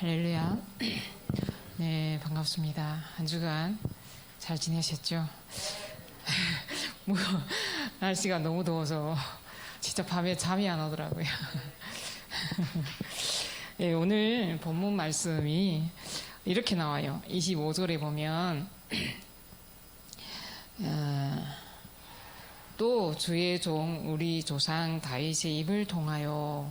할렐루야. 네, 반갑습니다. 한 주간 잘 지내셨죠? 뭐 날씨가 너무 더워서 진짜 밤에 잠이 안 오더라고요. 네, 오늘 본문 말씀이 이렇게 나와요. 25절에 보면 또 주의 종 우리 조상 다윗의 입을 통하여,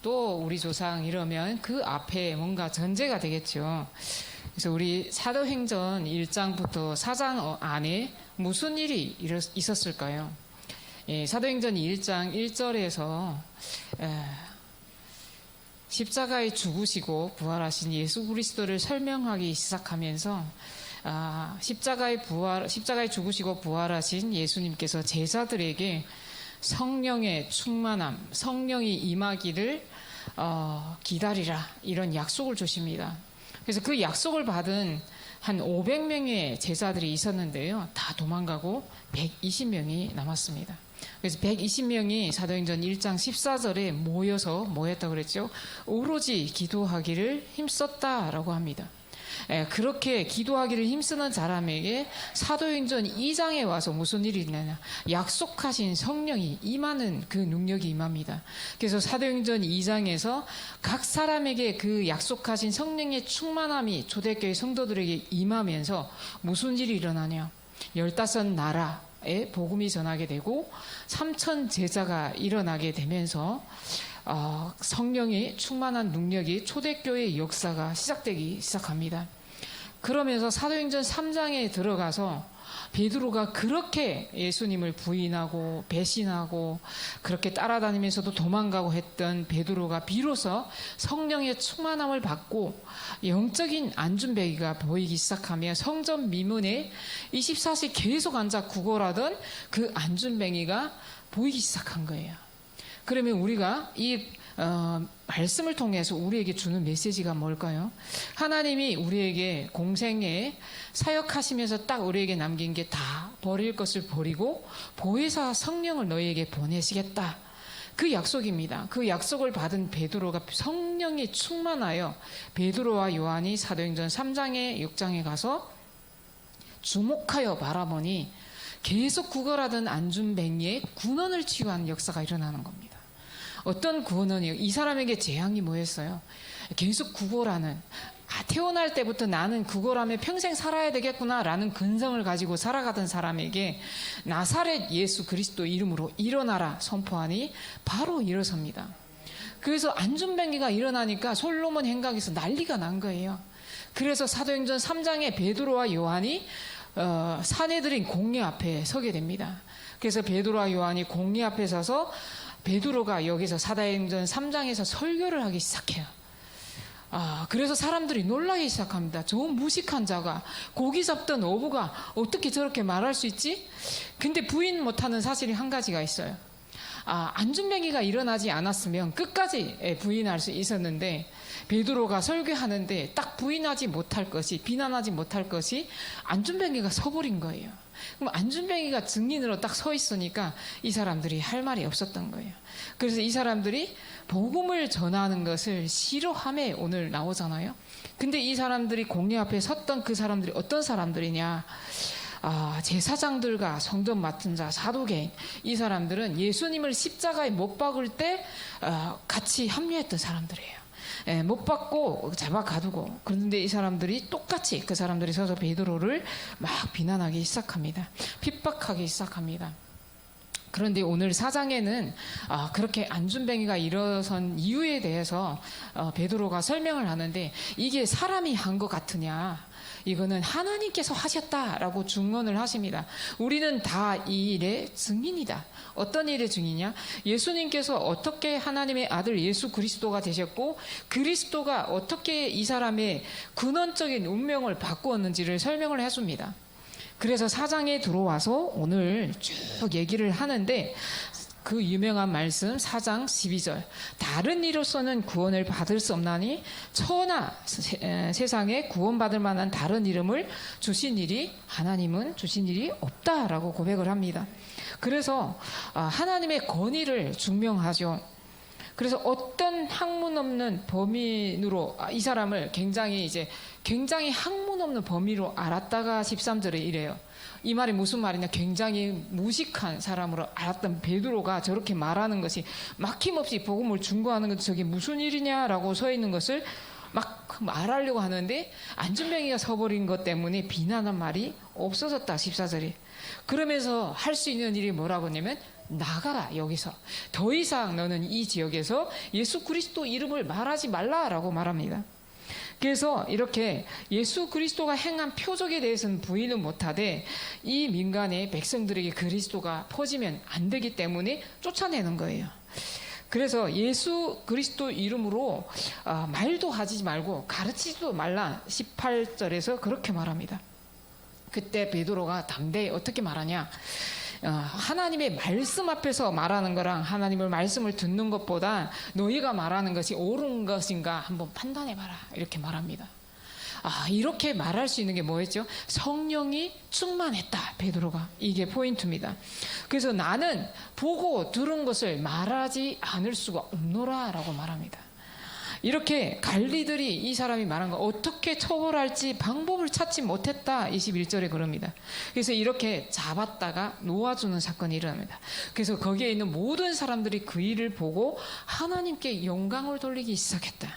또 우리 조상 이러면 그 앞에 뭔가 전제가 되겠죠. 그래서 우리 사도행전 1장부터 4장 안에 무슨 일이 있었을까요? 예, 사도행전 1장 1절에서 십자가에 죽으시고 부활하신 예수 그리스도를 설명하기 시작하면서 십자가에 죽으시고 부활하신 예수님께서 제자들에게 성령의 충만함, 성령이 임하기를 기다리라, 이런 약속을 주십니다. 그래서 그 약속을 받은 한 500명의 제자들이 있었는데요, 다 도망가고 120명이 남았습니다. 그래서 120명이 사도행전 1장 14절에 모여서 뭐 했다고 그랬죠? 오로지 기도하기를 힘썼다라고 합니다. 그렇게 기도하기를 힘쓰는 사람에게 사도행전 2장에 와서 무슨 일이 있느냐, 약속하신 성령이 임하는 그 능력이 임합니다. 그래서 사도행전 2장에서 각 사람에게 그 약속하신 성령의 충만함이 초대교회 성도들에게 임하면서 무슨 일이 일어나냐, 15나라에 복음이 전하게 되고 3천 제자가 일어나게 되면서 성령의 충만한 능력이 초대교회의 역사가 시작되기 시작합니다. 그러면서 사도행전 3장에 들어가서 베드로가 그렇게 예수님을 부인하고 배신하고 그렇게 따라다니면서도 도망가고 했던 베드로가 비로소 성령의 충만함을 받고 영적인 안준뱅이가 보이기 시작하며 성전 미문에 24시 계속 앉아 구걸하던 그 안준뱅이가 보이기 시작한 거예요. 그러면 우리가 이 말씀을 통해서 우리에게 주는 메시지가 뭘까요? 하나님이 우리에게 공생에 사역하시면서 딱 우리에게 남긴 게 다 버릴 것을 버리고 보혜사 성령을 너희에게 보내시겠다, 그 약속입니다. 그 약속을 받은 베드로가 성령이 충만하여 베드로와 요한이 사도행전 3장에 6장에 가서 주목하여 바라보니 계속 구걸하던 안준뱅이의 군원을 치유하는 역사가 일어나는 겁니다. 어떤 구원이요? 이 사람에게 재앙이 뭐였어요? 계속 구걸하는, 태어날 때부터 나는 구걸하며 평생 살아야 되겠구나 라는 근성을 가지고 살아가던 사람에게 나사렛 예수 그리스도 이름으로 일어나라 선포하니 바로 일어섭니다. 그래서 안준뱅이가 일어나니까 솔로몬 행각에서 난리가 난 거예요. 그래서 사도행전 3장에 베드로와 요한이 사내들인 공회 앞에 서게 됩니다. 그래서 베드로와 요한이 공회 앞에 서서 베드로가 여기서 사도행전 3장에서 설교를 하기 시작해요. 그래서 사람들이 놀라기 시작합니다. 저 무식한 자가, 고기 잡던 어부가 어떻게 저렇게 말할 수 있지? 근데 부인 못하는 사실이 한 가지가 있어요. 안준뱅이가 일어나지 않았으면 끝까지 부인할 수 있었는데 베드로가 설교하는데 딱 부인하지 못할 것이, 비난하지 못할 것이 안준뱅이가 서버린 거예요. 그럼 안준뱅이가 증인으로 딱 서 있으니까 이 사람들이 할 말이 없었던 거예요. 그래서 이 사람들이 복음을 전하는 것을 싫어함에 오늘 나오잖아요. 근데 이 사람들이 공회 앞에 섰던 그 사람들이 어떤 사람들이냐, 제사장들과 성전 맡은 자, 사도개인, 이 사람들은 예수님을 십자가에 못 박을 때 같이 합류했던 사람들이에요. 못 받고 잡아 가두고. 그런데 이 사람들이 똑같이 그 사람들이 서서 베드로를 막 비난하기 시작합니다. 핍박하기 시작합니다. 그런데 오늘 4장에는 그렇게 안준뱅이가 일어선 이유에 대해서 베드로가 설명을 하는데, 이게 사람이 한 것 같으냐, 이거는 하나님께서 하셨다라고 증언을 하십니다. 우리는 다 이 일의 증인이다. 어떤 일의 증인이냐? 예수님께서 어떻게 하나님의 아들 예수 그리스도가 되셨고 그리스도가 어떻게 이 사람의 근원적인 운명을 바꾸었는지를 설명을 해줍니다. 그래서 4장에 들어와서 오늘 쭉 얘기를 하는데, 그 유명한 말씀 4장 12절, 다른 이로서는 구원을 받을 수 없나니 천하 세상에 구원받을 만한 다른 이름을 주신 일이, 하나님은 주신 일이 없다라고 고백을 합니다. 그래서 하나님의 권위를 증명하죠. 그래서 어떤 학문 없는 범인으로 이 사람을 굉장히 학문 없는 범위로 알았다가 13절에 이래요. 이 말이 무슨 말이냐? 굉장히 무식한 사람으로 알았던 베드로가 저렇게 말하는 것이, 막힘없이 복음을 중고하는 것이 저게 무슨 일이냐라고 서 있는 것을 막 말하려고 하는데 안준병이가 서버린 것 때문에 비난한 말이 없어졌다. 14절이. 그러면서 할 수 있는 일이 뭐라고 하냐면, 나가라. 여기서 더 이상 너는 이 지역에서 예수 그리스도 이름을 말하지 말라라고 말합니다. 그래서 이렇게 예수 그리스도가 행한 표적에 대해서는 부인은 못하되 이 민간의 백성들에게 그리스도가 퍼지면 안 되기 때문에 쫓아내는 거예요. 그래서 예수 그리스도 이름으로 말도 하지 말고 가르치지도 말라. 18절에서 그렇게 말합니다. 그때 베드로가 담대히 어떻게 말하냐? 하나님의 말씀 앞에서 말하는 거랑 하나님의 말씀을 듣는 것보다 너희가 말하는 것이 옳은 것인가 한번 판단해봐라. 이렇게 말합니다. 이렇게 말할 수 있는 게 뭐였죠? 성령이 충만했다. 베드로가. 이게 포인트입니다. 그래서 나는 보고 들은 것을 말하지 않을 수가 없노라 라고 말합니다. 이렇게 관리들이 이 사람이 말한 거 어떻게 처벌할지 방법을 찾지 못했다. 21절에 그럽니다. 그래서 이렇게 잡았다가 놓아주는 사건이 일어납니다. 그래서 거기에 있는 모든 사람들이 그 일을 보고 하나님께 영광을 돌리기 시작했다.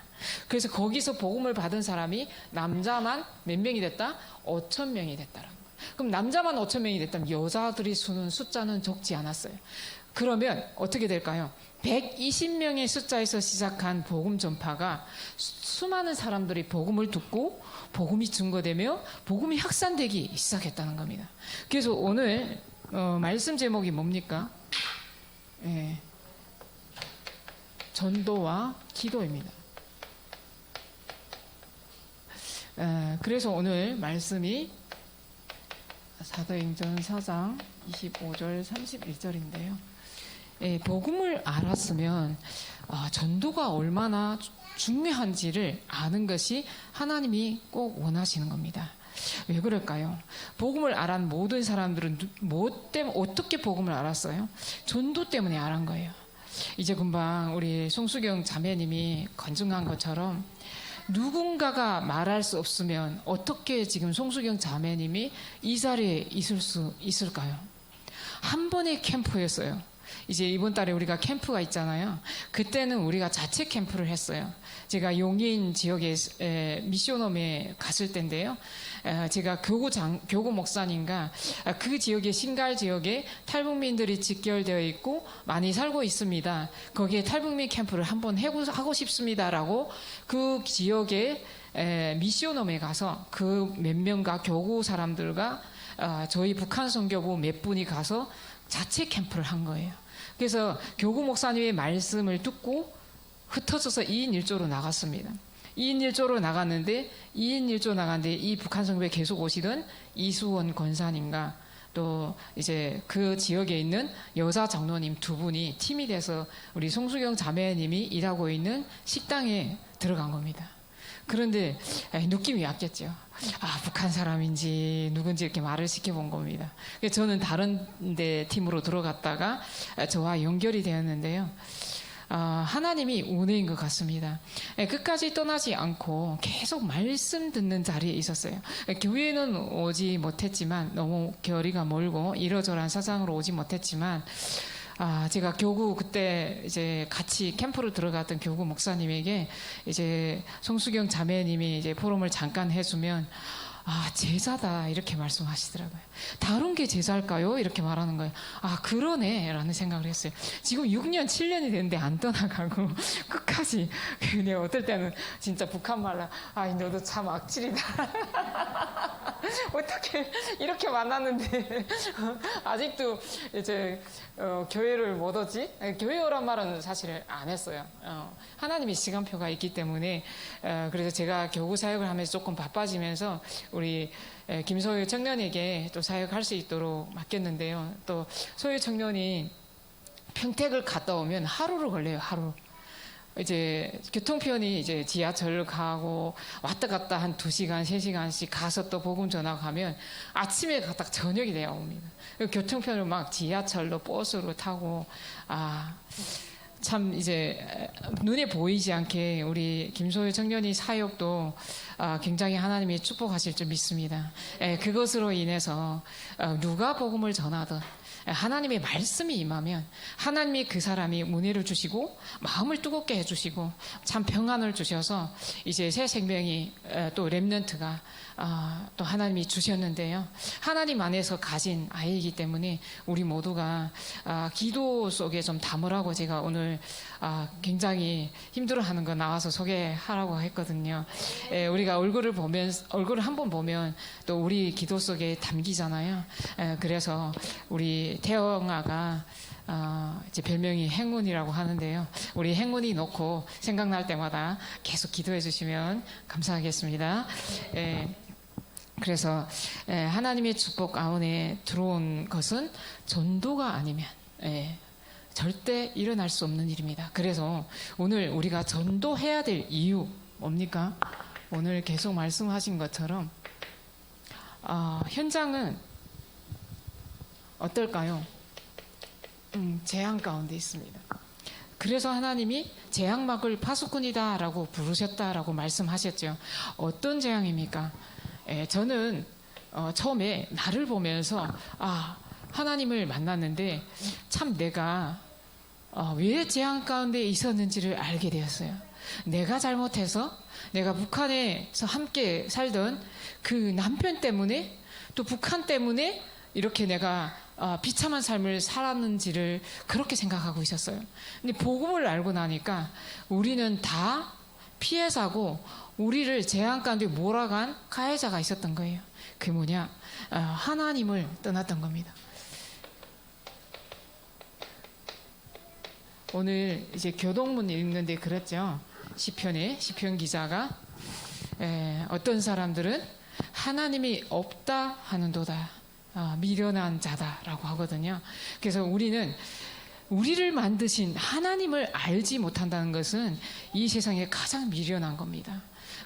그래서 거기서 복음을 받은 사람이 남자만 몇 명이 됐다? 5,000명이 됐다라는 거예요. 그럼 남자만 5,000명이 됐다면 여자들이 수는 숫자는 적지 않았어요. 그러면 어떻게 될까요? 120명의 숫자에서 시작한 복음 전파가 수많은 사람들이 복음을 듣고 복음이 증거되며 복음이 확산되기 시작했다는 겁니다. 그래서 오늘 말씀 제목이 뭡니까? 전도와 기도입니다. 그래서 오늘 말씀이 사도행전 4장 25절 31절인데요. 복음을 알았으면 전도가 얼마나 중요한지를 아는 것이 하나님이 꼭 원하시는 겁니다. 왜 그럴까요? 복음을 알은 모든 사람들은 어떻게 복음을 알았어요? 전도 때문에 알은 거예요. 이제 금방 우리 송수경 자매님이 건증한 것처럼 누군가가 말할 수 없으면 어떻게 지금 송수경 자매님이 이 자리에 있을 수 있을까요? 한 번의 캠프였어요. 이제 이번 달에 우리가 캠프가 있잖아요. 그때는 우리가 자체 캠프를 했어요. 제가 용인 지역에 미션홈에 갔을 때인데요. 제가 교구 목사님과 그 지역의 신갈 지역에 탈북민들이 직결되어 있고 많이 살고 있습니다. 거기에 탈북민 캠프를 한번 하고 싶습니다라고 그 지역의 미션홈에 가서 그 몇 명과 교구 사람들과 저희 북한 선교부 몇 분이 가서 자체 캠프를 한 거예요. 그래서 교구 목사님의 말씀을 듣고 흩어져서 2인 1조로 나갔습니다. 2인 1조로 나갔는데 이 북한 선교에 계속 오시던 이수원 권사님과 또 이제 그 지역에 있는 여자 장로님 두 분이 팀이 돼서 우리 송수경 자매님이 일하고 있는 식당에 들어간 겁니다. 그런데 느낌이 왔겠죠. 북한 사람인지 누군지 이렇게 말을 시켜본 겁니다. 저는 다른 데 팀으로 들어갔다가 저와 연결이 되었는데요. 하나님이 은혜인 것 같습니다. 끝까지 떠나지 않고 계속 말씀 듣는 자리에 있었어요. 교회는 오지 못했지만 너무 거리가 멀고 이러저러한 사정으로 오지 못했지만 제가 교구 그때 이제 같이 캠프를 들어갔던 교구 목사님에게 이제 송수경 자매님이 이제 포럼을 잠깐 해주면 제자다 이렇게 말씀하시더라고요. 다른 게 제자일까요? 이렇게 말하는 거예요. 그러네 라는 생각을 했어요. 지금 6년 7년이 됐는데 안 떠나가고 끝까지. 그냥 어떨 때는 진짜 북한 말로 너도 참 악질이다. 어떻게 이렇게 만났는데 아직도 이제 교회를 못 오지? 교회 오란 말은 사실 안 했어요. 하나님의 시간표가 있기 때문에 그래서 제가 교구 사역을 하면서 조금 바빠지면서 우리 김소유 청년에게 또 사역할 수 있도록 맡겼는데요. 또 소유 청년이 평택을 갔다 오면 하루를 걸려요. 하루. 이제 교통편이 이제 지하철 가고 왔다 갔다 한 2시간, 3시간씩 가서 또 복음 전화가면 아침에 딱 저녁이 되어 옵니다. 교통편을 막 지하철로 버스로 타고 참 이제 눈에 보이지 않게 우리 김소유 청년이 사역도 굉장히 하나님이 축복하실 줄 믿습니다. 그것으로 인해서 누가 복음을 전하든 하나님의 말씀이 임하면 하나님이 그 사람이 은혜를 주시고 마음을 뜨겁게 해주시고 참 평안을 주셔서 이제 새 생명이 또 렘넌트가 또 하나님이 주셨는데요. 하나님 안에서 가진 아이이기 때문에 우리 모두가 기도 속에 좀 담으라고 제가 오늘 굉장히 힘들어하는 거 나와서 소개하라고 했거든요. 우리가 얼굴을 한번 보면 또 우리 기도 속에 담기잖아요. 그래서 우리 태영아가 이제 별명이 행운이라고 하는데요. 우리 행운이 놓고 생각날 때마다 계속 기도해 주시면 감사하겠습니다. 그래서 하나님의 축복 가운데 들어온 것은 전도가 아니면 절대 일어날 수 없는 일입니다. 그래서 오늘 우리가 전도해야 될 이유 뭡니까? 오늘 계속 말씀하신 것처럼 현장은 어떨까요? 재앙 가운데 있습니다. 그래서 하나님이 재앙막을 파수꾼이다라고 부르셨다라고 말씀하셨죠. 어떤 재앙입니까? 저는 처음에 나를 보면서 하나님을 만났는데 참 내가 왜 재앙 가운데 있었는지를 알게 되었어요. 내가 잘못해서 내가 북한에서 함께 살던 그 남편 때문에 또 북한 때문에 이렇게 내가 비참한 삶을 살았는지를 그렇게 생각하고 있었어요. 근데 복음을 알고 나니까 우리는 다 피해자고 우리를 재앙 가운데 몰아간 가해자가 있었던 거예요. 그게 뭐냐? 하나님을 떠났던 겁니다. 오늘 이제 교동문 읽는데 그랬죠. 시편 기자가 어떤 사람들은 하나님이 없다 하는도다. 미련한 자다라고 하거든요. 그래서 우리를 만드신 하나님을 알지 못한다는 것은 이 세상에 가장 미련한 겁니다.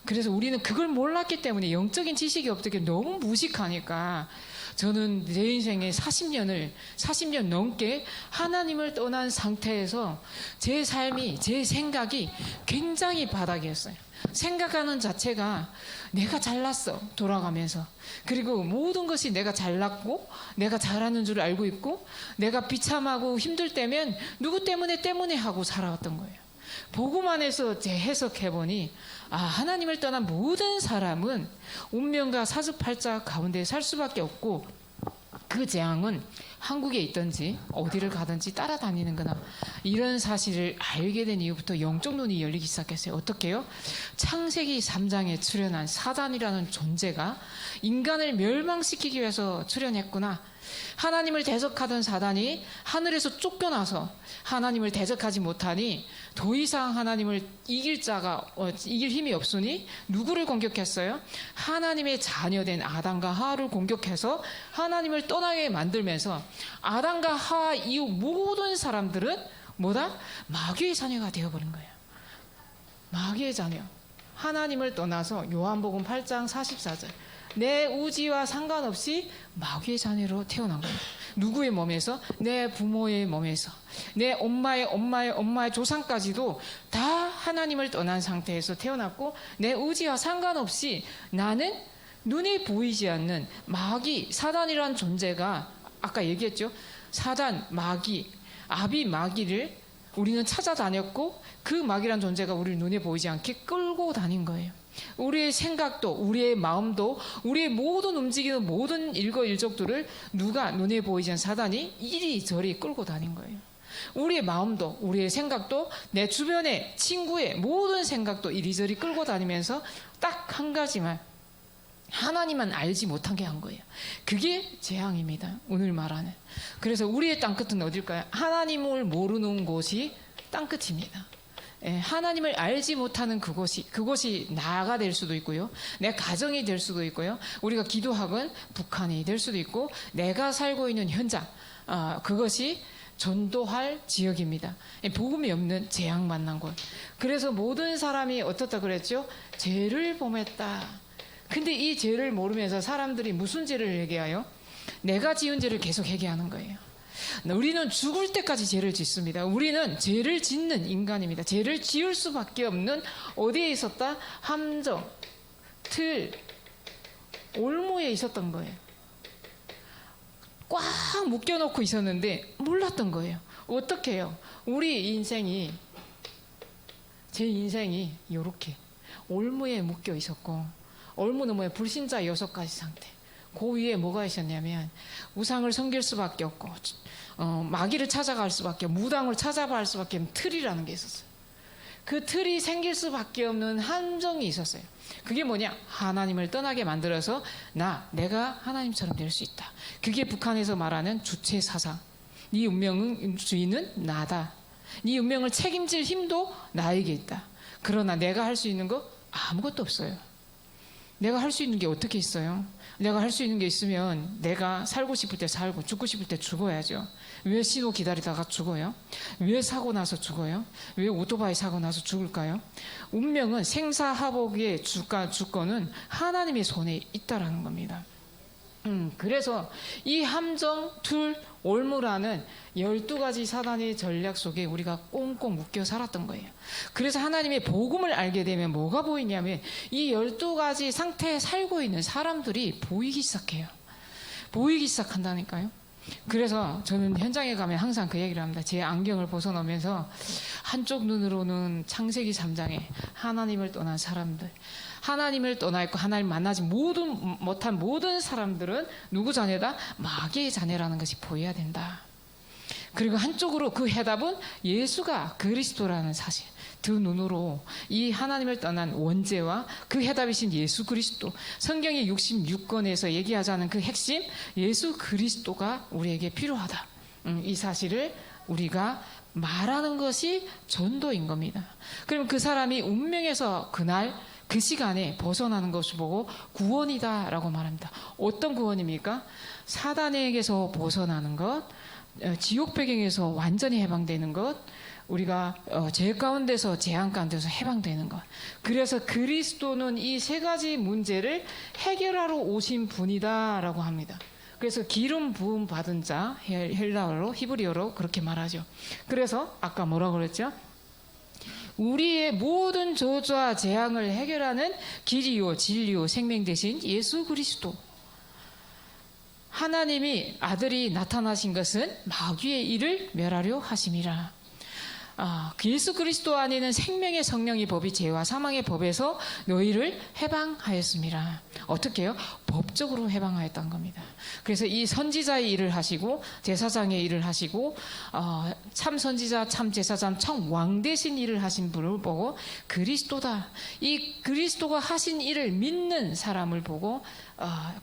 그래서 우리는 그걸 몰랐기 때문에 영적인 지식이 없기 너무 무식하니까 저는 내 인생의 40년 넘게 하나님을 떠난 상태에서 제 삶이, 제 생각이 굉장히 바닥이었어요. 생각하는 자체가 내가 잘났어 돌아가면서, 그리고 모든 것이 내가 잘났고 내가 잘하는 줄 알고 있고 내가 비참하고 힘들 때면 누구 때문에 하고 살아왔던 거예요. 복음 안에서 재해석해보니 하나님을 떠난 모든 사람은 운명과 사주팔자 가운데 살 수밖에 없고 그 재앙은 한국에 있든지 어디를 가든지 따라다니는 거나 이런 사실을 알게 된 이후부터 영적 눈이 열리기 시작했어요. 어떻게요? 창세기 3장에 출현한 사단이라는 존재가 인간을 멸망시키기 위해서 출현했구나. 하나님을 대적하던 사단이 하늘에서 쫓겨나서 하나님을 대적하지 못하니 더 이상 하나님을 이길 힘이 없으니 누구를 공격했어요? 하나님의 자녀된 아담과 하와를 공격해서 하나님을 떠나게 만들면서 아담과 하와 이후 모든 사람들은 뭐다? 마귀의 자녀가 되어버린 거예요. 마귀의 자녀. 하나님을 떠나서 요한복음 8장 44절. 내 우지와 상관없이 마귀의 자녀로 태어난 거예요. 누구의 몸에서? 내 부모의 몸에서. 내 엄마의 조상까지도 다 하나님을 떠난 상태에서 태어났고 내 의지와 상관없이 나는 눈에 보이지 않는 마귀, 사단이란 존재가 아까 얘기했죠. 사단, 마귀, 아비 마귀를 우리는 찾아다녔고 그 마귀란 존재가 우리를 눈에 보이지 않게 끌고 다닌 거예요. 우리의 생각도 우리의 마음도 우리의 모든 움직이는 모든 일거일적들을 누가 눈에 보이지 않는 사단이 이리저리 끌고 다닌 거예요. 우리의 마음도 우리의 생각도 내 주변의 친구의 모든 생각도 이리저리 끌고 다니면서 딱 한 가지만 하나님만 알지 못한 게 한 거예요. 그게 재앙입니다. 오늘 말하는. 그래서 우리의 땅끝은 어딜까요? 하나님을 모르는 곳이 땅끝입니다. 하나님을 알지 못하는 그곳이 나가 될 수도 있고요. 내 가정이 될 수도 있고요. 우리가 기도학은 북한이 될 수도 있고 내가 살고 있는 현장, 그것이 전도할 지역입니다. 복음이 없는 재앙 만난 곳. 그래서 모든 사람이 어떻다 그랬죠? 죄를 범했다. 근데 이 죄를 모르면서 사람들이 무슨 죄를 회개하여? 내가 지은 죄를 계속 회개하는 거예요. 우리는 죽을 때까지 죄를 짓습니다. 우리는 죄를 짓는 인간입니다. 죄를 지을 수밖에 없는 어디에 있었다? 함정, 틀, 올무에 있었던 거예요. 꽉 묶여놓고 있었는데 몰랐던 거예요. 어떻게 해요? 제 인생이 이렇게 올무에 묶여 있었고, 올무는 뭐예요? 불신자 6가지 상태. 그 위에 뭐가 있었냐면 우상을 섬길 수밖에 없고, 마귀를 찾아갈 수밖에 없고, 무당을 찾아갈 수밖에 없는 틀이라는 게 있었어요. 그 틀이 생길 수밖에 없는 함정이 있었어요. 그게 뭐냐? 하나님을 떠나게 만들어서 내가 하나님처럼 될 수 있다. 그게 북한에서 말하는 주체 사상. 네 운명은 주인은 나다. 네 운명을 책임질 힘도 나에게 있다. 그러나 내가 할 수 있는 거 아무것도 없어요. 내가 할 수 있는 게 어떻게 있어요? 내가 할 수 있는 게 있으면 내가 살고 싶을 때 살고 죽고 싶을 때 죽어야죠. 왜 신호 기다리다가 죽어요? 왜 사고 나서 죽어요? 왜 오토바이 사고 나서 죽을까요? 운명은 생사화복의 주권은 하나님의 손에 있다라는 겁니다. 그래서 이 함정, 툴, 올무라는 12가지 사단의 전략 속에 우리가 꽁꽁 묶여 살았던 거예요. 그래서 하나님의 복음을 알게 되면 뭐가 보이냐면 이 12가지 상태에 살고 있는 사람들이 보이기 시작해요. 보이기 시작한다니까요. 그래서 저는 현장에 가면 항상 그 얘기를 합니다. 제 안경을 벗어놓으면서 한쪽 눈으로는 창세기 3장에 하나님을 떠난 사람들, 하나님을 떠나 있고 하나님 만나지 못한 모든 사람들은 누구 자녀다? 마귀의 자녀라는 것이 보여야 된다. 그리고 한쪽으로 그 해답은 예수가 그리스도라는 사실, 두 눈으로 이 하나님을 떠난 원죄와 그 해답이신 예수 그리스도, 성경의 66권에서 얘기하자는 그 핵심 예수 그리스도가 우리에게 필요하다. 이 사실을 우리가 말하는 것이 전도인 겁니다. 그럼 그 사람이 운명에서 그날 그 시간에 벗어나는 것을 보고 구원이다라고 말합니다. 어떤 구원입니까? 사단에게서 벗어나는 것, 지옥 배경에서 완전히 해방되는 것, 우리가 죄 가운데서 재앙 가운데서 해방되는 것. 그래서 그리스도는 이 3가지 문제를 해결하러 오신 분이다라고 합니다. 그래서 기름 부음 받은 자, 헬라어로 히브리어로 그렇게 말하죠. 그래서 아까 뭐라고 그랬죠? 우리의 모든 저주와 재앙을 해결하는 길이요 진리요 생명 되신 예수 그리스도. 하나님이 아들이 나타나신 것은 마귀의 일을 멸하려 하심이라. 예수 그리스도 안에는 생명의 성령의 법이 죄와 사망의 법에서 너희를 해방하였습니다. 어떻게 해요? 법적으로 해방하였다는 겁니다. 그래서 이 선지자의 일을 하시고 제사장의 일을 하시고 참 선지자, 참 제사장, 참 왕 대신 일을 하신 분을 보고 그리스도다. 이 그리스도가 하신 일을 믿는 사람을 보고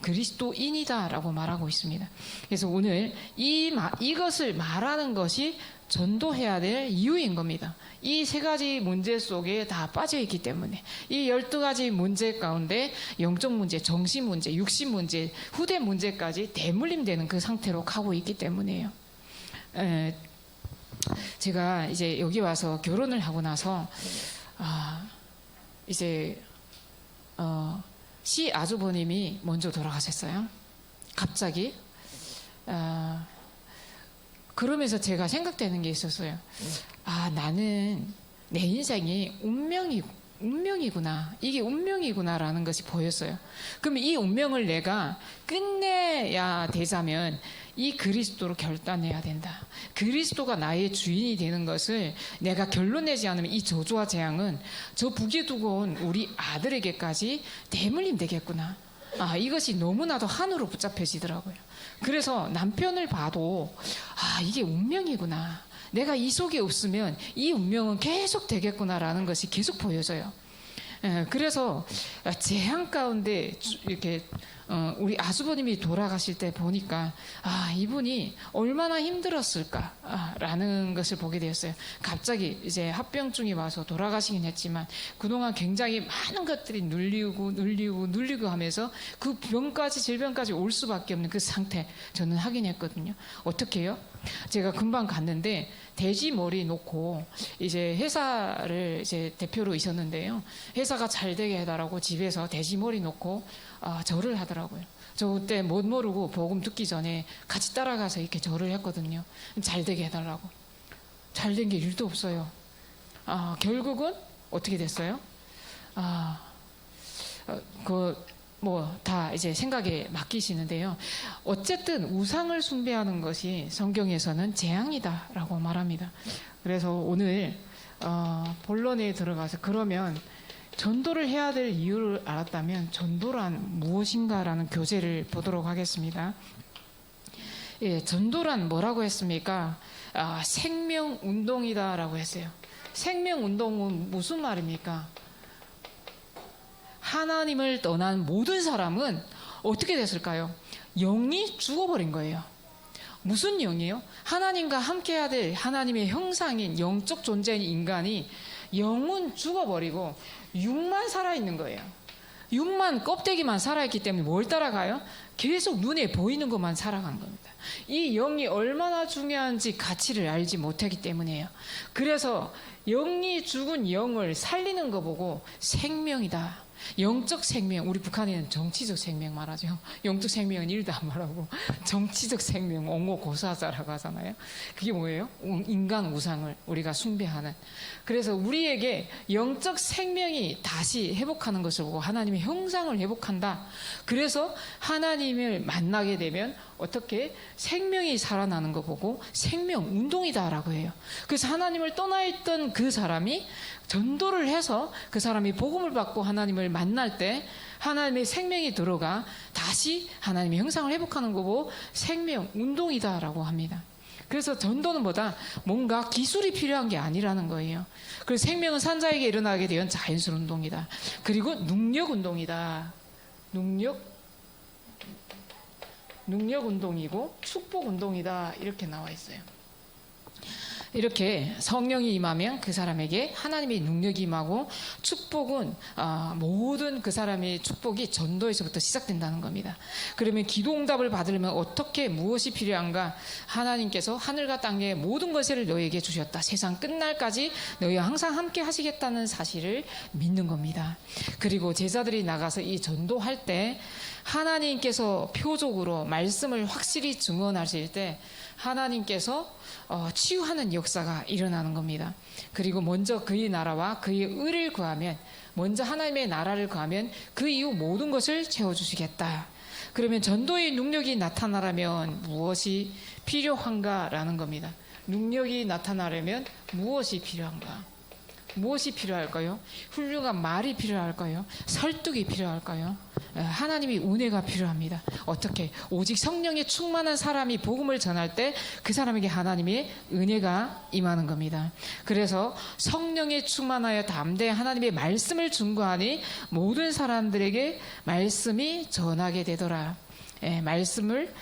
그리스도인이다라고 말하고 있습니다. 그래서 오늘 이것을 말하는 것이 전도해야 될 이유인 겁니다. 이 3가지 문제 속에 다 빠져 있기 때문에 이 12가지 문제 가운데 영적 문제, 정신 문제, 육신 문제, 후대 문제까지 대물림되는 그 상태로 가고 있기 때문이에요. 제가 이제 여기 와서 결혼을 하고 나서 이제 시아주버님이 먼저 돌아가셨어요. 갑자기. 그러면서 제가 생각되는 게 있었어요. 나는 내 인생이 운명이구나. 이게 운명이구나라는 것이 보였어요. 그럼 이 운명을 내가 끝내야 되자면 이 그리스도로 결단해야 된다. 그리스도가 나의 주인이 되는 것을 내가 결론내지 않으면 이 저주와 재앙은 저 북에 두고 온 우리 아들에게까지 대물림 되겠구나. 이것이 너무나도 한으로 붙잡혀지더라고요. 그래서 남편을 봐도 이게 운명이구나. 내가 이 속에 없으면 이 운명은 계속 되겠구나라는 것이 계속 보여져요. 그래서 재앙 가운데 이렇게 우리 아주버님이 돌아가실 때 보니까 이분이 얼마나 힘들었을까라는 것을 보게 되었어요. 갑자기 이제 합병증이 와서 돌아가시긴 했지만 그동안 굉장히 많은 것들이 눌리고 하면서 그 질병까지 올 수밖에 없는 그 상태 저는 확인했거든요. 어떻게 해요? 제가 금방 갔는데 돼지 머리 놓고 이제 회사를 이제 대표로 있었는데요. 회사가 잘 되게 해달라고 집에서 돼지 머리 놓고 절을 하더라고요. 저 그때 못 모르고 복음 듣기 전에 같이 따라가서 이렇게 절을 했거든요. 잘 되게 해달라고. 잘 된 게 일도 없어요. 결국은 어떻게 됐어요? 다 이제 생각에 맡기시는데요. 어쨌든 우상을 숭배하는 것이 성경에서는 재앙이다라고 말합니다. 그래서 오늘 본론에 들어가서 그러면 전도를 해야 될 이유를 알았다면 전도란 무엇인가라는 교재를 보도록 하겠습니다. 예, 전도란 뭐라고 했습니까? 생명운동이다라고 했어요. 생명운동은 무슨 말입니까? 하나님을 떠난 모든 사람은 어떻게 됐을까요? 영이 죽어버린 거예요. 무슨 영이에요? 하나님과 함께해야 될 하나님의 형상인 영적 존재인 인간이 영은 죽어버리고 육만 살아있는 거예요. 육만 껍데기만 살아있기 때문에 뭘 따라가요? 계속 눈에 보이는 것만 살아간 겁니다. 이 영이 얼마나 중요한지 가치를 알지 못하기 때문이에요. 그래서 영이 죽은 영을 살리는 거 보고 생명이다. 영적 생명, 우리 북한에는 정치적 생명 말하죠. 영적 생명은 일도 안 말하고 정치적 생명, 옹호고사자라고 하잖아요. 그게 뭐예요? 인간 우상을 우리가 숭배하는. 그래서 우리에게 영적 생명이 다시 회복하는 것을 보고 하나님의 형상을 회복한다. 그래서 하나님을 만나게 되면 어떻게 생명이 살아나는 거 보고 생명 운동이다라고 해요. 그래서 하나님을 떠나 있던 그 사람이 전도를 해서 그 사람이 복음을 받고 하나님을 만날 때 하나님의 생명이 들어가 다시 하나님의 형상을 회복하는 거고 생명 운동이다라고 합니다. 그래서 전도는 뭐다? 뭔가 기술이 필요한 게 아니라는 거예요. 그래서 생명은 산자에게 일어나게 되면 자연스러운 운동이다. 그리고 능력 운동이다. 능력 운동이고 축복 운동이다. 이렇게 나와 있어요. 이렇게 성령이 임하면 그 사람에게 하나님의 능력이 임하고 축복은 모든 그 사람의 축복이 전도에서부터 시작된다는 겁니다. 그러면 기도응답을 받으려면 어떻게 무엇이 필요한가? 하나님께서 하늘과 땅의 모든 것을 너희에게 주셨다. 세상 끝날까지 너희와 항상 함께 하시겠다는 사실을 믿는 겁니다. 그리고 제자들이 나가서 이 전도할 때 하나님께서 표적으로 말씀을 확실히 증언하실 때 하나님께서 치유하는 역사가 일어나는 겁니다. 그리고 먼저 그의 나라와 그의 의를 구하면, 먼저 하나님의 나라를 구하면 그 이후 모든 것을 채워주시겠다. 그러면 전도의 능력이 나타나려면 무엇이 필요한가라는 겁니다. 능력이 나타나려면 무엇이 필요한가? 무엇이 필요할까요? 훌륭한 말이 필요할까요? 설득이 필요할까요? 하나님의 은혜가 필요합니다. 어떻게? 오직 성령에 충만한 사람이 복음을 전할 때 그 사람에게 하나님의 은혜가 임하는 겁니다. 그래서 성령에 충만하여 담대히 하나님의 말씀을 증거하니 모든 사람들에게 말씀이 전하게 되더라. 말씀을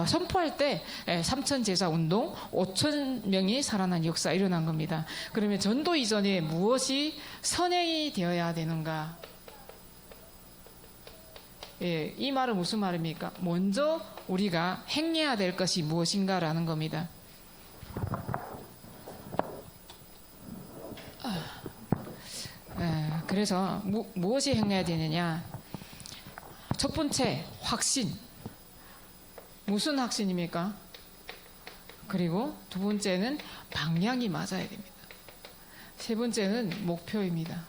선포할 때 3천 제자 운동 5천 명이 살아난 역사 일어난 겁니다. 그러면 전도 이전에 무엇이 선행이 되어야 되는가? 이 말은 무슨 말입니까? 먼저 우리가 행해야 될 것이 무엇인가라는 겁니다. 그래서 무엇이 행해야 되느냐? 첫 번째, 확신. 무슨 확신입니까? 그리고 두 번째는 방향이 맞아야 됩니다. 세 번째는 목표입니다.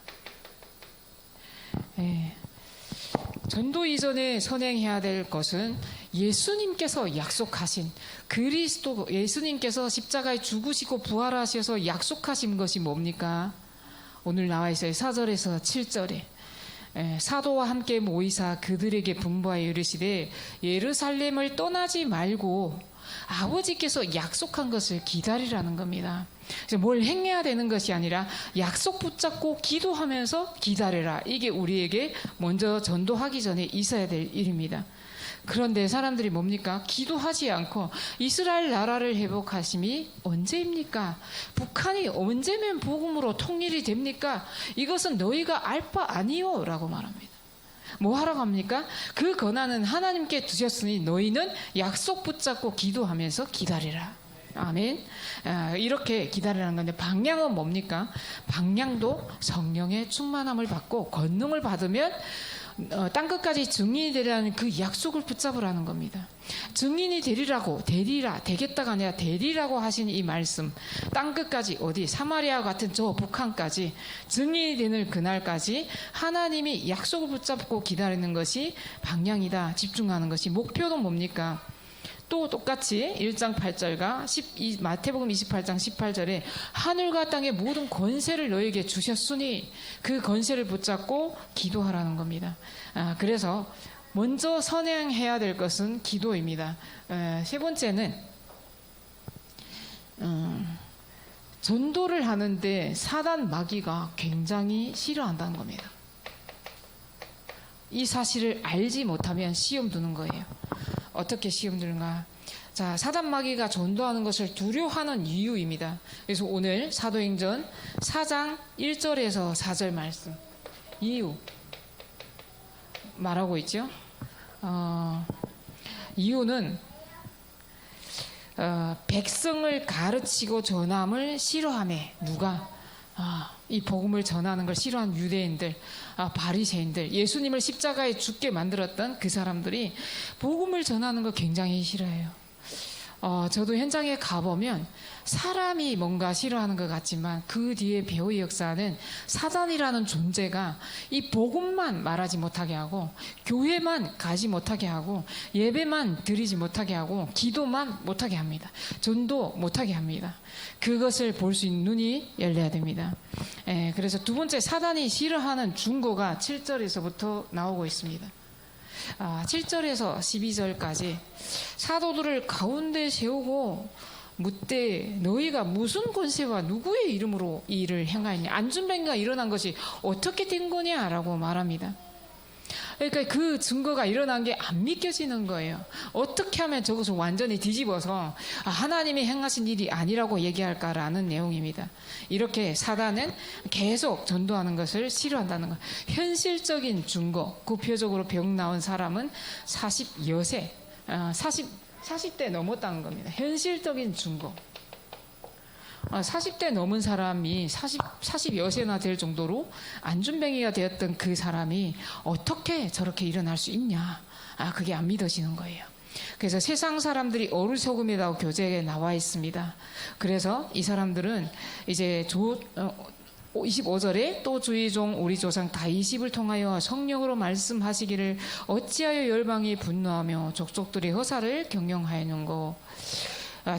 전도 이전에 선행해야 될 것은 예수님께서 약속하신 그리스도, 예수님께서 십자가에 죽으시고 부활하셔서 약속하신 것이 뭡니까? 오늘 나와 있어요. 4절에서 7절에 사도와 함께 모이사 그들에게 분부하여 이르시되 예루살렘을 떠나지 말고 아버지께서 약속한 것을 기다리라는 겁니다. 그래서 뭘 행해야 되는 것이 아니라 약속 붙잡고 기도하면서 기다려라. 이게 우리에게 먼저 전도하기 전에 있어야 될 일입니다. 그런데 사람들이 뭡니까? 기도하지 않고 이스라엘 나라를 회복하심이 언제입니까? 북한이 언제면 복음으로 통일이 됩니까? 이것은 너희가 알 바 아니요 라고 말합니다. 뭐 하라고 합니까? 그 권한은 하나님께 두셨으니 너희는 약속 붙잡고 기도하면서 기다리라. 아멘. 이렇게 기다리라는 건데 방향은 뭡니까? 방향도 성령의 충만함을 받고 권능을 받으면 땅끝까지 증인이 되리라는 그 약속을 붙잡으라는 겁니다. 증인이 되리라고, 되겠다가 아니라 되리라고 하신 이 말씀, 땅끝까지, 어디 사마리아와 같은 저 북한까지 증인이 되는 그날까지 하나님이 약속을 붙잡고 기다리는 것이 방향이다. 집중하는 것이. 목표는 뭡니까? 또 똑같이 1장 8절과 마태복음 28장 18절에 하늘과 땅의 모든 권세를 너에게 주셨으니 그 권세를 붙잡고 기도하라는 겁니다. 그래서 먼저 선행해야 될 것은 기도입니다. 세 번째는 전도를 하는데 사단 마귀가 굉장히 싫어한다는 겁니다. 이 사실을 알지 못하면 시험 두는 거예요. 어떻게 시험 드는가? 자, 사단 마귀가 전도하는 것을 두려워하는 이유입니다. 그래서 오늘 사도행전 4장 1절에서 4절 말씀 이유 말하고 있죠. 이유는 백성을 가르치고 전함을 싫어하며 누가 이 복음을 전하는 걸 싫어한 유대인들, 바리새인들, 예수님을 십자가에 죽게 만들었던 그 사람들이 복음을 전하는 걸 굉장히 싫어해요. 저도 현장에 가보면 사람이 뭔가 싫어하는 것 같지만 그 뒤에 배후의 역사는 사단이라는 존재가 이 복음만 말하지 못하게 하고 교회만 가지 못하게 하고 예배만 드리지 못하게 하고 기도만 못하게 합니다. 전도 못하게 합니다. 그것을 볼 수 있는 눈이 열려야 됩니다. 그래서 두 번째 사단이 싫어하는 중고가 7절에서부터 나오고 있습니다. 7절에서 12절까지 사도들을 가운데 세우고 묻되 너희가 무슨 권세와 누구의 이름으로 이 일을 행하였냐, 안전병기가 일어난 것이 어떻게 된 거냐라고 말합니다. 그러니까 그 증거가 일어난 게 안 믿겨지는 거예요. 어떻게 하면 저것을 완전히 뒤집어서 하나님이 행하신 일이 아니라고 얘기할까라는 내용입니다. 이렇게 사단은 계속 전도하는 것을 싫어한다는 것. 현실적인 증거, 구표적으로 병 나온 사람은 40여세, 40대 넘었다는 겁니다. 현실적인 증거. 40대 넘은 사람이 40여세나 될 정도로 안준뱅이가 되었던 그 사람이 어떻게 저렇게 일어날 수 있냐. 그게 안 믿어지는 거예요. 그래서 세상 사람들이 어리석음이라고 교재에 나와 있습니다. 그래서 이 사람들은 이제 25절에 또 주의 종 우리 조상 다윗을 통하여 성령으로 말씀하시기를 어찌하여 열방이 분노하며 족속들이 허사를 경영하였는고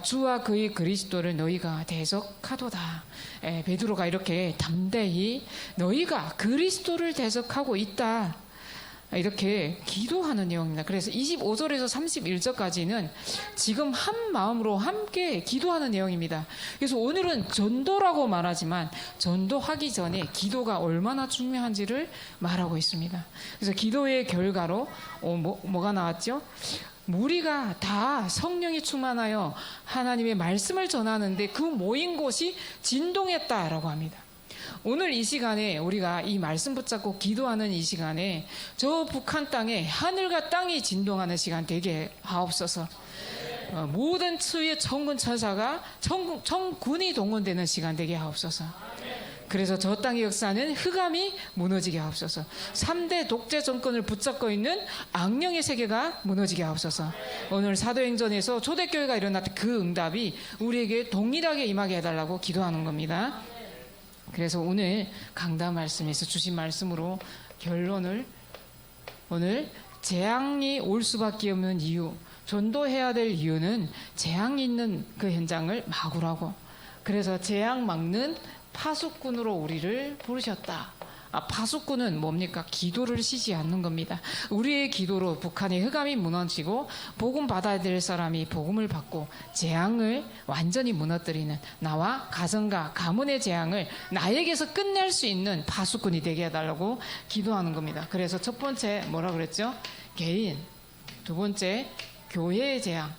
주와 그의 그리스도를 너희가 대적하도다. 베드로가 이렇게 담대히 너희가 그리스도를 대적하고 있다. 이렇게 기도하는 내용입니다. 그래서 25절에서 31절까지는 지금 한 마음으로 함께 기도하는 내용입니다. 그래서 오늘은 전도라고 말하지만 전도하기 전에 기도가 얼마나 중요한지를 말하고 있습니다. 그래서 기도의 결과로 뭐가 나왔죠? 무리가 다 성령이 충만하여 하나님의 말씀을 전하는데 그 모인 곳이 진동했다라고 합니다. 오늘 이 시간에 우리가 이 말씀 붙잡고 기도하는 이 시간에 저 북한 땅에 하늘과 땅이 진동하는 시간 되게 하옵소서. 모든 추위의 천군 천사가 천군이 동원되는 시간 되게 하옵소서. 그래서 저 땅의 역사는 흑암이 무너지게 하옵소서. 3대 독재 정권을 붙잡고 있는 악령의 세계가 무너지게 하옵소서. 오늘 사도행전에서 초대교회가 일어났던 그 응답이 우리에게 동일하게 임하게 해달라고 기도하는 겁니다. 그래서 오늘 강단 말씀에서 주신 말씀으로 결론을, 오늘 재앙이 올 수밖에 없는 이유, 전도해야 될 이유는 재앙이 있는 그 현장을 막으라고. 그래서 재앙 막는 파수꾼으로 우리를 부르셨다. 파수꾼은 뭡니까? 기도를 쉬지 않는 겁니다. 우리의 기도로 북한의 흑암이 무너지고 복음 받아야 될 사람이 복음을 받고 재앙을 완전히 무너뜨리는, 나와 가정과 가문의 재앙을 나에게서 끝낼 수 있는 파수꾼이 되게 해달라고 기도하는 겁니다. 그래서 첫 번째 뭐라 그랬죠? 개인. 두 번째 교회의 재앙.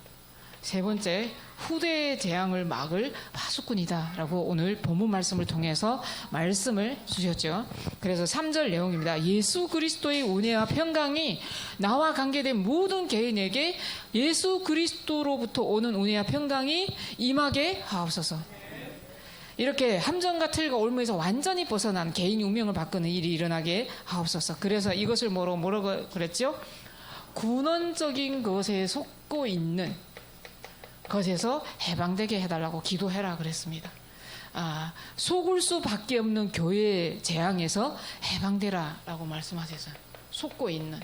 세 번째 후대의 재앙을 막을 파수꾼이다라고 오늘 본문 말씀을 통해서 말씀을 주셨죠. 그래서 3절 내용입니다. 예수 그리스도의 은혜와 평강이 나와 관계된 모든 개인에게 예수 그리스도로부터 오는 은혜와 평강이 임하게 하옵소서. 이렇게 함정과 틀과 올무에서 완전히 벗어난 개인 운명을 바꾸는 일이 일어나게 하옵소서. 그래서 이것을 뭐라고 그랬죠? 군원적인 것에 속고 있는 것에서 해방되게 해달라고 기도해라 그랬습니다. 속을 수밖에 없는 교회의 재앙에서 해방되라라고 말씀하셨어요. 속고 있는.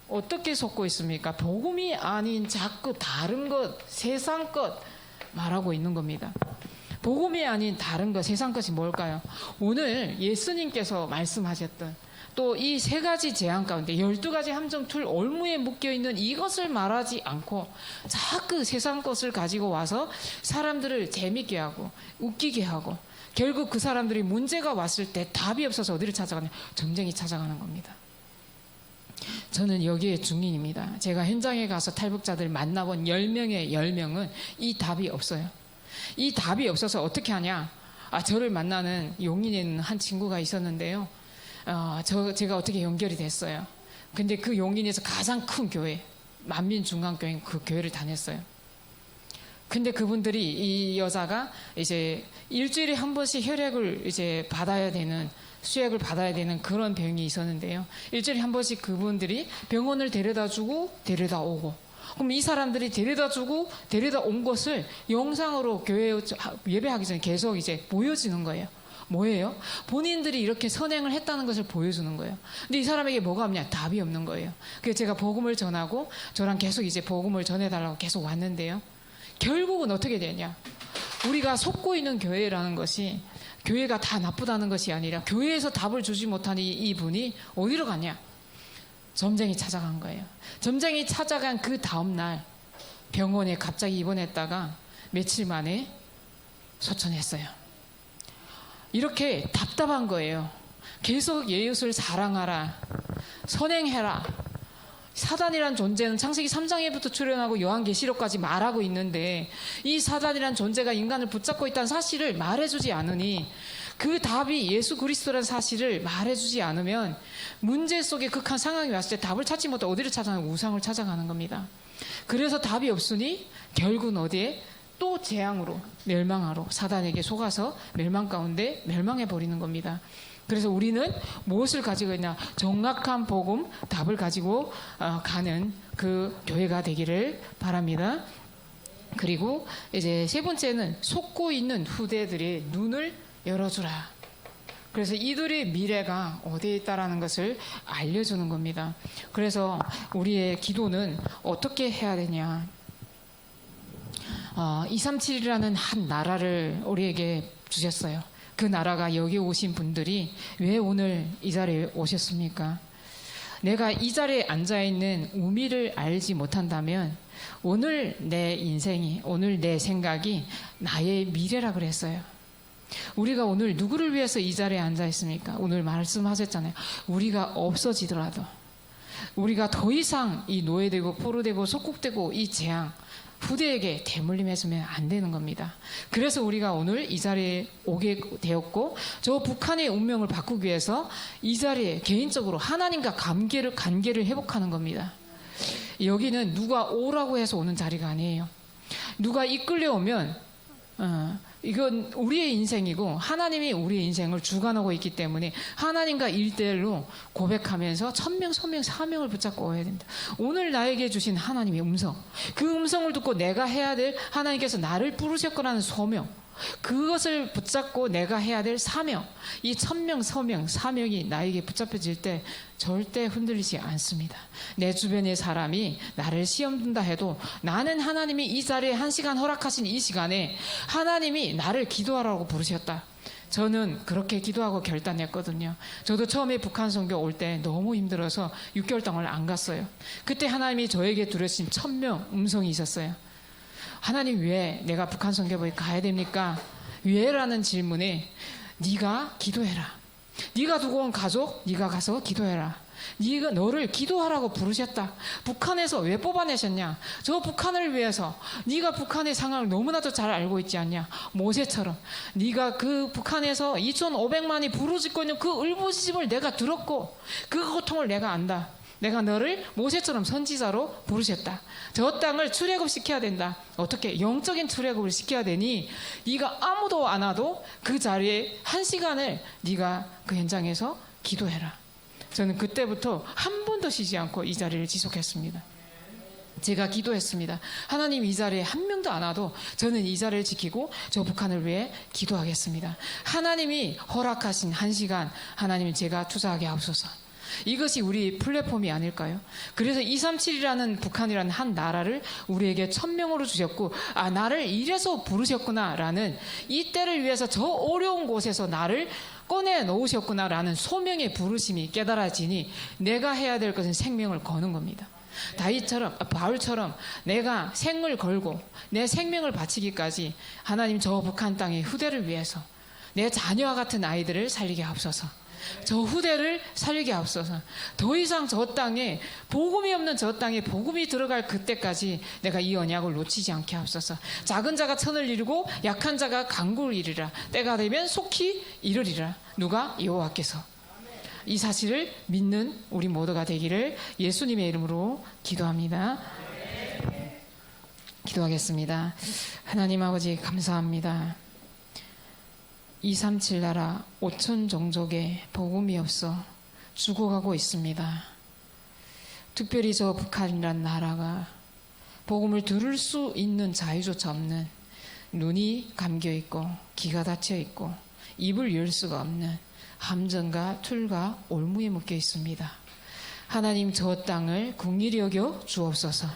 어떻게 속고 있습니까? 복음이 아닌 자꾸 다른 것, 세상 것 말하고 있는 겁니다. 복음이 아닌 다른 것, 세상 것이 뭘까요? 오늘 예수님께서 말씀하셨던 또 이 세 가지 재앙 가운데 12가지 함정 툴 올무에 묶여있는 이것을 말하지 않고 자꾸 세상 것을 가지고 와서 사람들을 재밌게 하고 웃기게 하고 결국 그 사람들이 문제가 왔을 때 답이 없어서 어디를 찾아가냐? 전쟁이 찾아가는 겁니다. 저는 여기에 중인입니다. 제가 현장에 가서 탈북자들 만나본 10명의 10명은 이 답이 없어요. 이 답이 없어서 어떻게 하냐? 저를 만나는 용인에 있는 한 친구가 있었는데요. 제가 어떻게 연결이 됐어요. 근데 그 용인에서 가장 큰 교회, 만민중앙교회 그 교회를 다녔어요. 근데 그분들이 이 여자가 이제 일주일에 한 번씩 혈액을 이제 받아야 되는 수액을 받아야 되는 그런 병이 있었는데요. 일주일에 한 번씩 그분들이 병원을 데려다 주고 데려다 오고 그럼 이 사람들이 데려다 주고 데려다 온 것을 영상으로 교회 예배하기 전에 계속 이제 보여주는 거예요. 뭐예요? 본인들이 이렇게 선행을 했다는 것을 보여주는 거예요. 근데 이 사람에게 뭐가 없냐? 답이 없는 거예요. 그래서 제가 복음을 전하고 저랑 계속 이제 복음을 전해달라고 계속 왔는데요. 결국은 어떻게 되냐? 우리가 속고 있는 교회라는 것이 교회가 다 나쁘다는 것이 아니라 교회에서 답을 주지 못한 이분이 어디로 가냐? 점쟁이 찾아간 거예요. 점쟁이 찾아간 그 다음날 병원에 갑자기 입원했다가 며칠 만에 소천했어요. 이렇게 답답한 거예요. 계속 예수를 사랑하라, 선행해라. 사단이란 존재는 창세기 3장에부터 출현하고 요한계시록까지 말하고 있는데 이 사단이란 존재가 인간을 붙잡고 있다는 사실을 말해주지 않으니 그 답이 예수 그리스도라는 사실을 말해주지 않으면 문제 속에 극한 상황이 왔을 때 답을 찾지 못해 어디를 찾아가는 우상을 찾아가는 겁니다. 그래서 답이 없으니 결국은 어디에? 또 재앙으로 멸망하러 사단에게 속아서 멸망 가운데 멸망해버리는 겁니다. 그래서 우리는 무엇을 가지고 있냐? 정확한 복음, 답을 가지고 가는 그 교회가 되기를 바랍니다. 그리고 이제 세 번째는 속고 있는 후대들의 눈을 열어주라. 그래서 이들의 미래가 어디에 있다라는 것을 알려주는 겁니다. 그래서 우리의 기도는 어떻게 해야 되냐? 237이라는 한 나라를 우리에게 주셨어요. 그 나라가 여기 오신 분들이 왜 오늘 이 자리에 오셨습니까? 내가 이 자리에 앉아있는 의미를 알지 못한다면 오늘 내 인생이, 오늘 내 생각이 나의 미래라 그랬어요. 우리가 오늘 누구를 위해서 이 자리에 앉아있습니까? 오늘 말씀하셨잖아요. 우리가 없어지더라도 우리가 더 이상 이 노예되고 포로되고 속국되고 이 재앙 후대에게 대물림해주면 안 되는 겁니다. 그래서 우리가 오늘 이 자리에 오게 되었고 저 북한의 운명을 바꾸기 위해서 이 자리에 개인적으로 하나님과 관계를 회복하는 겁니다. 여기는 누가 오라고 해서 오는 자리가 아니에요. 누가 이끌려오면 이건 우리의 인생이고 하나님이 우리의 인생을 주관하고 있기 때문에 하나님과 1대1로 고백하면서 1000명, 1000명, 4명을 붙잡고 와야 된다. 오늘 나에게 주신 하나님의 음성, 그 음성을 듣고 내가 해야 될 하나님께서 나를 부르셨거라는 소명, 그것을 붙잡고 내가 해야 될 사명, 이 1000명, 서명, 사명이 나에게 붙잡혀질 때 절대 흔들리지 않습니다. 내 주변의 사람이 나를 시험 든다 해도 나는 하나님이 이 자리에 1시간 허락하신 이 시간에 하나님이 나를 기도하라고 부르셨다. 저는 그렇게 기도하고 결단했거든요. 저도 처음에 북한 선교 올 때 너무 힘들어서 6개월 동안 안 갔어요. 그때 하나님이 저에게 두려신 1000명 음성이 있었어요. 하나님 왜 내가 북한 선교부에 가야 됩니까? 왜라는 질문에 네가 기도해라. 네가 두고 온 가족 네가 가서 기도해라. 네가 너를 기도하라고 부르셨다. 북한에서 왜 뽑아내셨냐? 저 북한을 위해서 네가 북한의 상황을 너무나도 잘 알고 있지 않냐? 모세처럼 네가 그 북한에서 2,500만이 부르짖고 있는 그 울부짖음을 내가 들었고 그 고통을 내가 안다. 내가 너를 모세처럼 선지자로 부르셨다. 저 땅을 출애굽시켜야 된다. 어떻게? 영적인 출애굽을 시켜야 되니 네가 아무도 안 와도 그 자리에 1시간을 네가 그 현장에서 기도해라. 저는 그때부터 한 번도 쉬지 않고 이 자리를 지속했습니다. 제가 기도했습니다. 하나님, 이 자리에 한 명도 안 와도 저는 이 자리를 지키고 저 북한을 위해 기도하겠습니다. 하나님이 허락하신 1시간 하나님 제가 투자하게 하옵소서. 이것이 우리 플랫폼이 아닐까요? 그래서 237이라는 북한이라는 한 나라를 우리에게 1000명으로 주셨고, 아, 나를 이래서 부르셨구나 라는, 이 때를 위해서 저 어려운 곳에서 나를 꺼내 놓으셨구나 라는 소명의 부르심이 깨달아지니 내가 해야 될 것은 생명을 거는 겁니다. 다윗처럼, 바울처럼 내가 생을 걸고 내 생명을 바치기까지 하나님 저 북한 땅의 후대를 위해서 내 자녀와 같은 아이들을 살리게 하옵소서. 저 후대를 살리게 하옵소서. 더 이상 저 땅에 복음이 없는 저 땅에 복음이 들어갈 그때까지 내가 이 언약을 놓치지 않게 하옵소서. 작은 자가 천을 이루고 약한 자가 강구를 이루리라. 때가 되면 속히 이루리라. 누가? 여호와께서. 이 사실을 믿는 우리 모두가 되기를 예수님의 이름으로 기도합니다. 기도하겠습니다. 하나님 아버지, 감사합니다. 237 나라 5천 종족에 복음이 없어 죽어가고 있습니다. 특별히 저 북한이라는 나라가 복음을 들을 수 있는 자유조차 없는, 눈이 감겨있고 귀가 닫혀있고 입을 열 수가 없는 함정과 툴과 올무에 묶여 있습니다. 하나님, 저 땅을 긍휼히 여겨 주옵소서.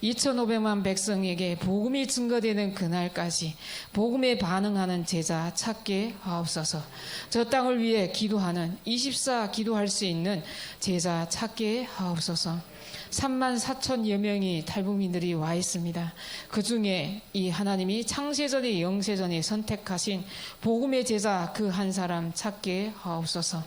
2500만 백성에게 복음이 증거되는 그날까지 복음에 반응하는 제자 찾게 하옵소서. 저 땅을 위해 기도하는 24 기도할 수 있는 제자 찾게 하옵소서. 34,000여 명이 탈북민들이 와 있습니다. 그 중에 이 하나님이 창세전에 영세전에 선택하신 복음의 제자 그 한 사람 찾게 하옵소서.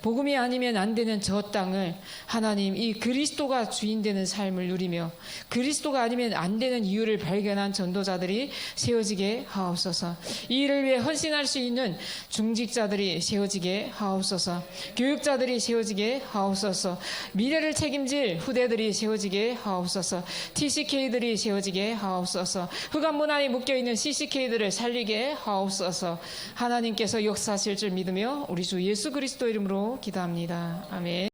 복음이 아니면 안 되는 저 땅을 하나님, 이 그리스도가 주인 되는 삶을 누리며 그리스도가 아니면 안 되는 이유를 발견한 전도자들이 세워지게 하옵소서. 이 일을 위해 헌신할 수 있는 중직자들이 세워지게 하옵소서. 교육자들이 세워지게 하옵소서. 미래를 책임질 후대들이 세워지게 하옵소서. TCK들이 세워지게 하옵소서. 흑암 문화에 묶여있는 CCK들을 살리게 하옵소서. 하나님께서 역사하실 줄 믿으며 우리 주 예수 그리스도 이름으로 기도합니다. 아멘.